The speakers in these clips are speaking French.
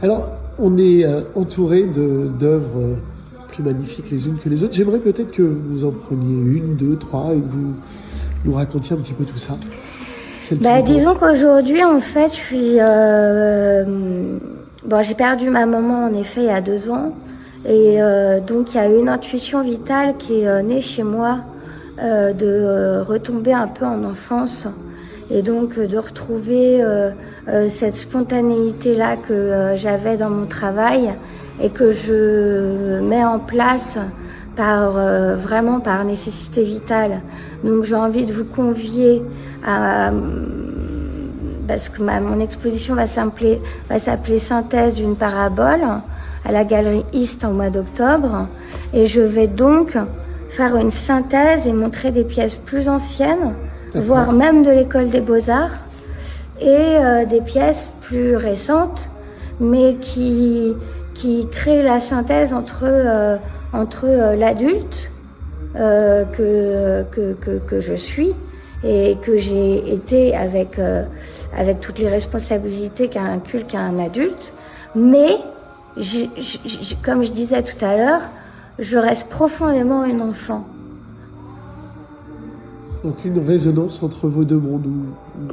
Alors, on est entouré d'œuvres plus magnifiques les unes que les autres. J'aimerais peut-être que vous en preniez une, deux, trois et que vous nous racontiez un petit peu tout ça. Disons qu'aujourd'hui, en fait, je suis... j'ai perdu ma maman, en effet, il y a 2 ans. Et donc, il y a une intuition vitale qui est née chez moi de retomber un peu en enfance. Et donc, de retrouver cette spontanéité-là que j'avais dans mon travail et que je mets en place vraiment par nécessité vitale. Donc j'ai envie de vous convier parce que mon exposition va s'appeler Synthèse d'une parabole à la Galerie East en mois d'octobre, et je vais donc faire une synthèse et montrer des pièces plus anciennes, voire même de l'école des Beaux-Arts, et des pièces plus récentes, mais qui créent la synthèse entre l'adulte que je suis et que j'ai été avec toutes les responsabilités qu'inculque un adulte, mais comme je disais tout à l'heure, je reste profondément une enfant. Donc une résonance entre vos deux mondes.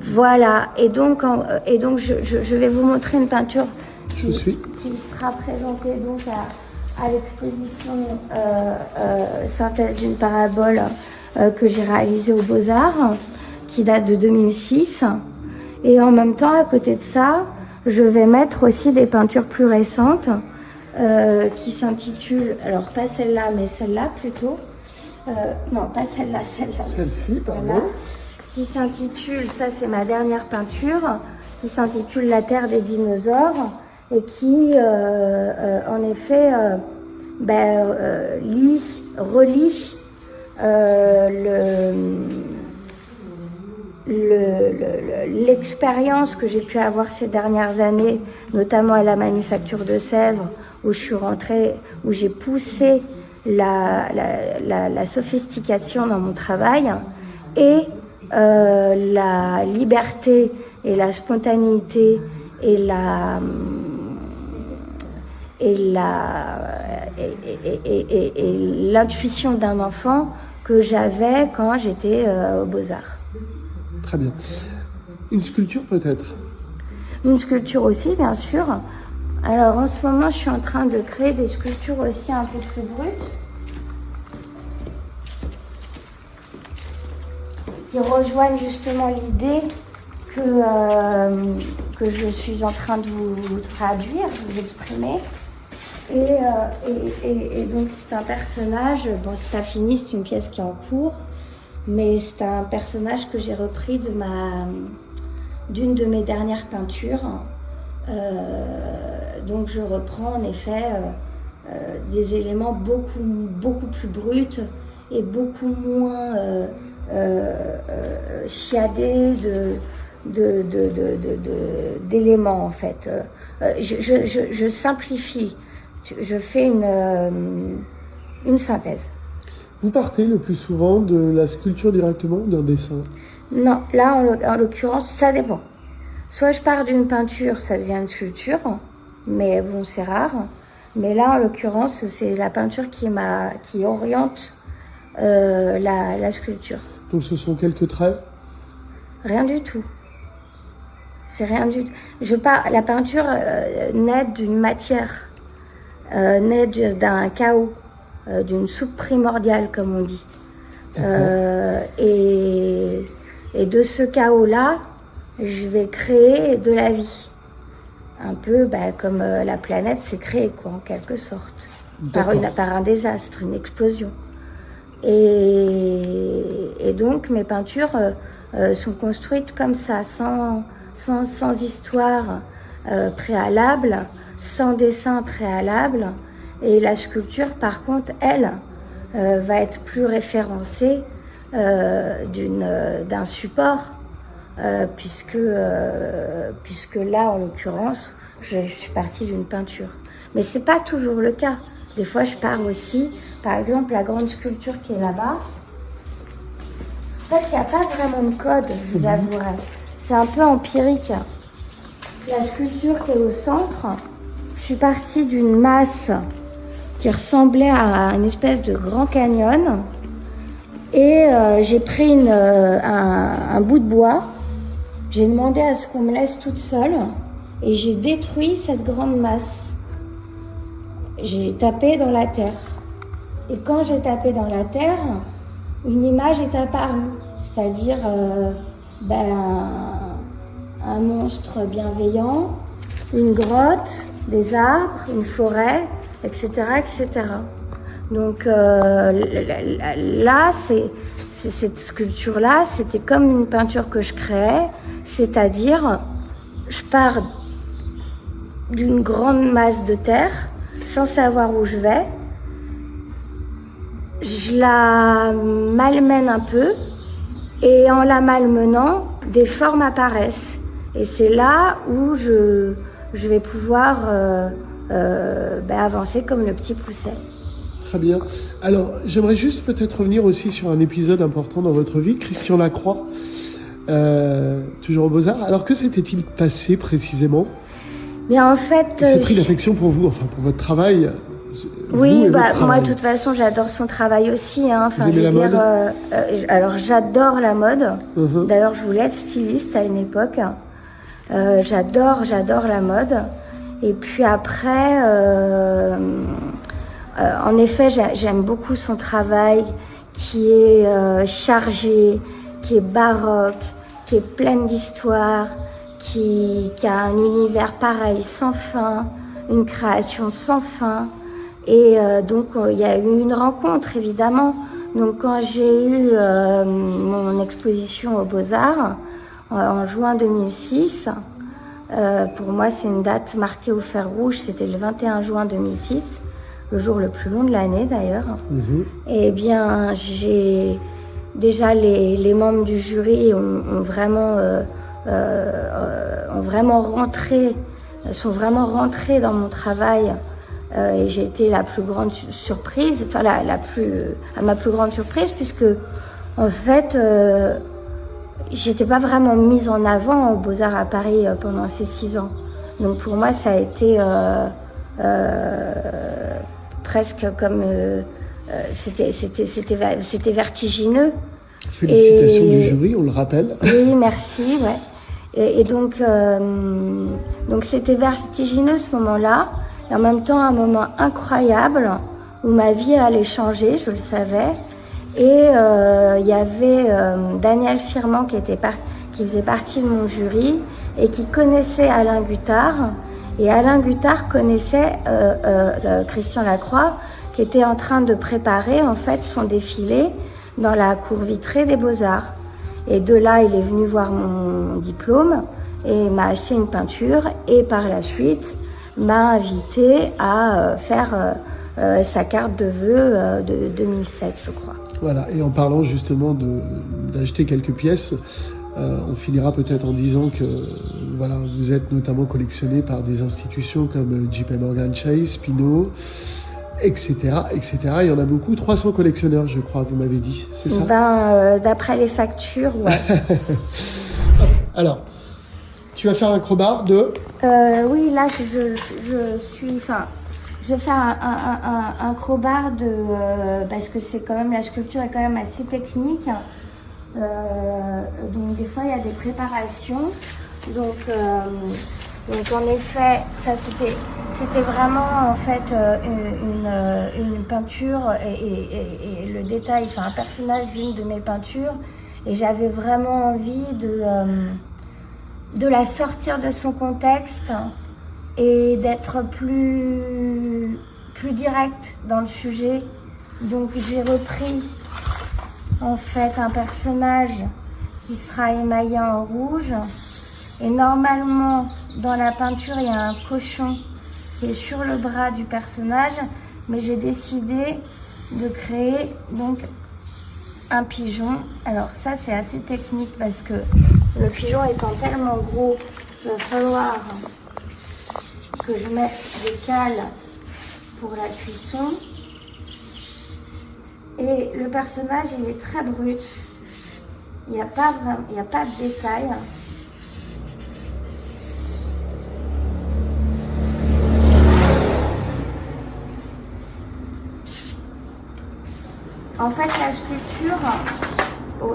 Voilà, et donc je vais vous montrer une peinture qui sera présentée donc à l'exposition Synthèse d'une parabole que j'ai réalisée aux Beaux-Arts, qui date de 2006. Et en même temps, à côté de ça, je vais mettre aussi des peintures plus récentes qui s'intitulent, alors pas celle-là, mais celle-là plutôt. Non, pas celle-là, celle-là. Celle-ci, pardon. Voilà, qui s'intitule, ça c'est ma dernière peinture, qui s'intitule La Terre des dinosaures, et qui, en effet, relie l'expérience que j'ai pu avoir ces dernières années, notamment à la Manufacture de Sèvres, où je suis rentrée, où j'ai poussé la sophistication dans mon travail, et la liberté et la spontanéité et l'intuition d'un enfant que j'avais quand j'étais aux Beaux-Arts. Très bien. Une sculpture peut-être? Une sculpture aussi, bien sûr. Alors en ce moment, je suis en train de créer des sculptures aussi un peu plus brutes, qui rejoignent justement l'idée que je suis en train de vous traduire, de vous exprimer. Et donc c'est un personnage, bon c'est pas fini, c'est une pièce qui est en cours, mais c'est un personnage que j'ai repris d'une de mes dernières peintures. Donc je reprends en effet des éléments beaucoup plus bruts et beaucoup moins chiadés d'éléments en fait. Je simplifie. Je fais une synthèse. Vous partez le plus souvent de la sculpture directement ou d'un dessin? Non, là en l'occurrence, ça dépend. Soit je pars d'une peinture, ça devient une sculpture, mais bon, c'est rare. Mais là, en l'occurrence, c'est la peinture qui oriente la sculpture. Donc ce sont quelques traits? Rien du tout. C'est rien du tout. La peinture naît d'une matière. Naît d'un chaos, d'une soupe primordiale, comme on dit. Et de ce chaos-là, je vais créer de la vie. Un peu comme la planète s'est créée, quoi, en quelque sorte. Par un désastre, une explosion. Et donc, mes peintures sont construites comme ça, sans histoire préalable, sans dessin préalable, et la sculpture par contre elle va être plus référencée d'un support puisque là en l'occurrence je suis partie d'une peinture, mais c'est pas toujours le cas. Des fois je pars aussi, par exemple la grande sculpture qui est là-bas, en fait il n'y a pas vraiment de code, je vous avouerai, c'est un peu empirique. La sculpture qui est au centre, suis partie d'une masse qui ressemblait à une espèce de grand canyon et j'ai pris un bout de bois. J'ai demandé à ce qu'on me laisse toute seule et j'ai détruit cette grande masse. J'ai tapé dans la terre. Et quand j'ai tapé dans la terre, une image est apparue, c'est-à-dire un monstre bienveillant, une grotte, des arbres, une forêt, etc., etc. Donc là, cette sculpture-là, c'était comme une peinture que je créais, c'est-à-dire, je pars d'une grande masse de terre, sans savoir où je vais, je la malmène un peu, et en la malmenant, des formes apparaissent. Et c'est là où je vais pouvoir avancer comme le petit pousset. Très bien. Alors, j'aimerais juste peut-être revenir aussi sur un épisode important dans votre vie, Christian Lacroix, toujours au Beaux-Arts. Alors, que s'était-il passé précisément? Bien, en fait... Il s'est pris d'affection pour vous, enfin pour votre travail. Oui, moi de toute façon j'adore son travail aussi. Hein. Enfin, vous aimez la mode alors j'adore la mode. D'ailleurs, je voulais être styliste à une époque. J'adore la mode. Et puis après, en effet, j'aime beaucoup son travail qui est chargé, qui est baroque, qui est plein d'histoire, qui a un univers pareil, sans fin, une création sans fin. Et donc il y a eu une rencontre évidemment. Donc quand j'ai eu mon exposition aux Beaux-Arts en juin 2006, pour moi c'est une date marquée au fer rouge, c'était le 21 juin 2006, le jour le plus long de l'année d'ailleurs. Et bien j'ai déjà les membres du jury ont vraiment sont vraiment rentrés dans mon travail. Et j'ai été la plus grande surprise, enfin à ma plus grande surprise, puisque en fait j'étais pas vraiment mise en avant aux Beaux-Arts à Paris pendant ces 6 ans. Donc pour moi ça a été presque comme c'était vertigineux. Félicitations du jury, on le rappelle. Oui, merci, ouais. Et donc c'était vertigineux ce moment-là. Et en même temps, un moment incroyable où ma vie allait changer, je le savais. Et il y avait Daniel Firman qui faisait partie de mon jury et qui connaissait Alain Guttard. Et Alain Guttard connaissait Christian Lacroix, qui était en train de préparer en fait son défilé dans la cour vitrée des Beaux-Arts. Et de là, il est venu voir mon diplôme et m'a acheté une peinture. Et par la suite, m'a invité à faire sa carte de vœux de 2007, je crois. Voilà, et en parlant justement d'acheter quelques pièces, on finira peut-être en disant que voilà, vous êtes notamment collectionné par des institutions comme JP Morgan Chase, Pinault, etc., etc. Il y en a beaucoup, 300 collectionneurs, je crois, vous m'avez dit, c'est ça? D'après les factures, ouais. Alors, tu vas faire un crowbar de... oui, là, je vais faire un crowbar parce que c'est quand même, la sculpture est quand même assez technique. Donc, des fois, il y a des préparations. Donc en effet, ça c'était vraiment en fait une peinture et le détail, enfin un personnage d'une de mes peintures. Et j'avais vraiment envie de la sortir de son contexte et d'être plus directe dans le sujet. Donc j'ai repris en fait un personnage qui sera émaillé en rouge. Et normalement, dans la peinture, il y a un cochon qui est sur le bras du personnage, mais j'ai décidé de créer donc un pigeon. Alors ça, c'est assez technique parce que le pigeon étant tellement gros, il va falloir que je mette des cales pour la cuisson. Et le personnage, il est très brut. Il n'y a pas de détails. En fait, la sculpture,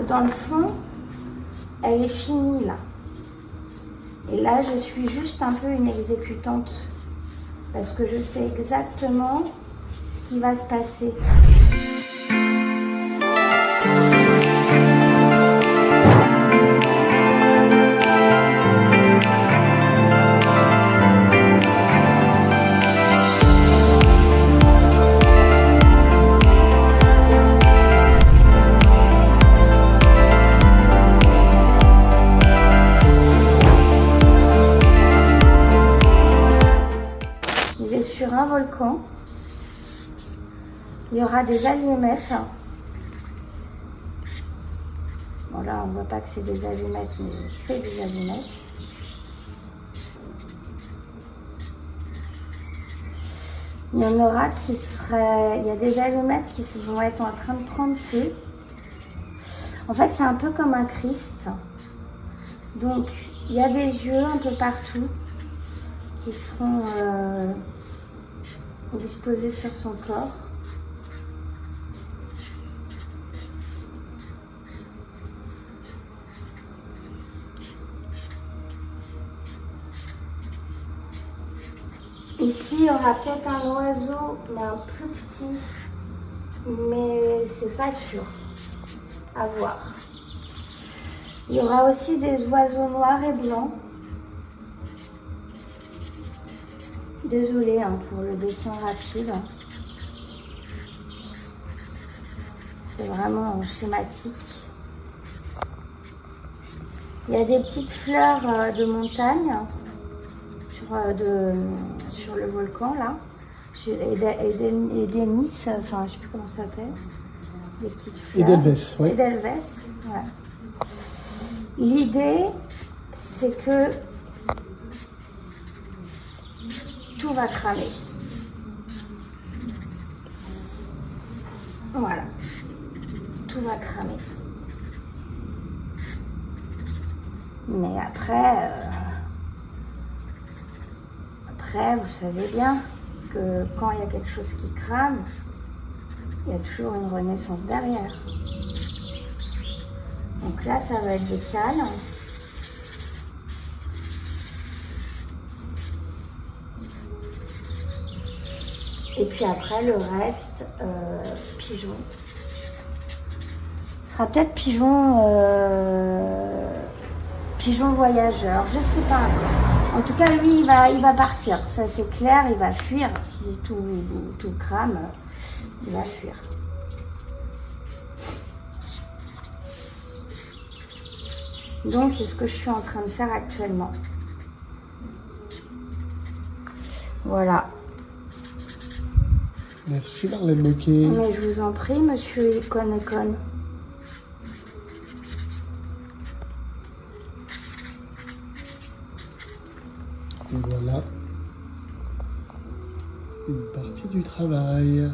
dans le fond, elle est finie là. Et là, je suis juste un peu une exécutante. Parce que je sais exactement ce qui va se passer. Sur un volcan, il y aura des allumettes. Bon là, on ne voit pas que c'est des allumettes, mais c'est des allumettes. Il y en aura qui seraient... Il y a des allumettes qui vont être en train de prendre feu. En fait, c'est un peu comme un Christ. Donc, il y a des yeux un peu partout qui seront... disposé sur son corps. Ici, il y aura peut-être un oiseau, mais un plus petit, mais c'est pas sûr. À voir. Il y aura aussi des oiseaux noirs et blancs. Désolée pour le dessin rapide. C'est vraiment schématique. Il y a des petites fleurs de montagne sur le volcan là. Et des Nice, enfin je sais plus comment ça s'appelle. Des petites fleurs. Edelweiss, oui. Edelweiss, ouais. L'idée, c'est que tout va cramer. Voilà. Tout va cramer. Mais après, vous savez bien que quand il y a quelque chose qui crame, il y a toujours une renaissance derrière. Donc là, ça va être des cales. Et puis après, le reste, pigeon. Ce sera peut-être pigeon voyageur, je sais pas encore. En tout cas, lui, il va partir. Ça, c'est clair, il va fuir. Si tout crame, il va fuir. Donc, c'est ce que je suis en train de faire actuellement. Voilà. Merci Marlène Moquet. Mais je vous en prie, monsieur Icon. Et voilà une partie du travail.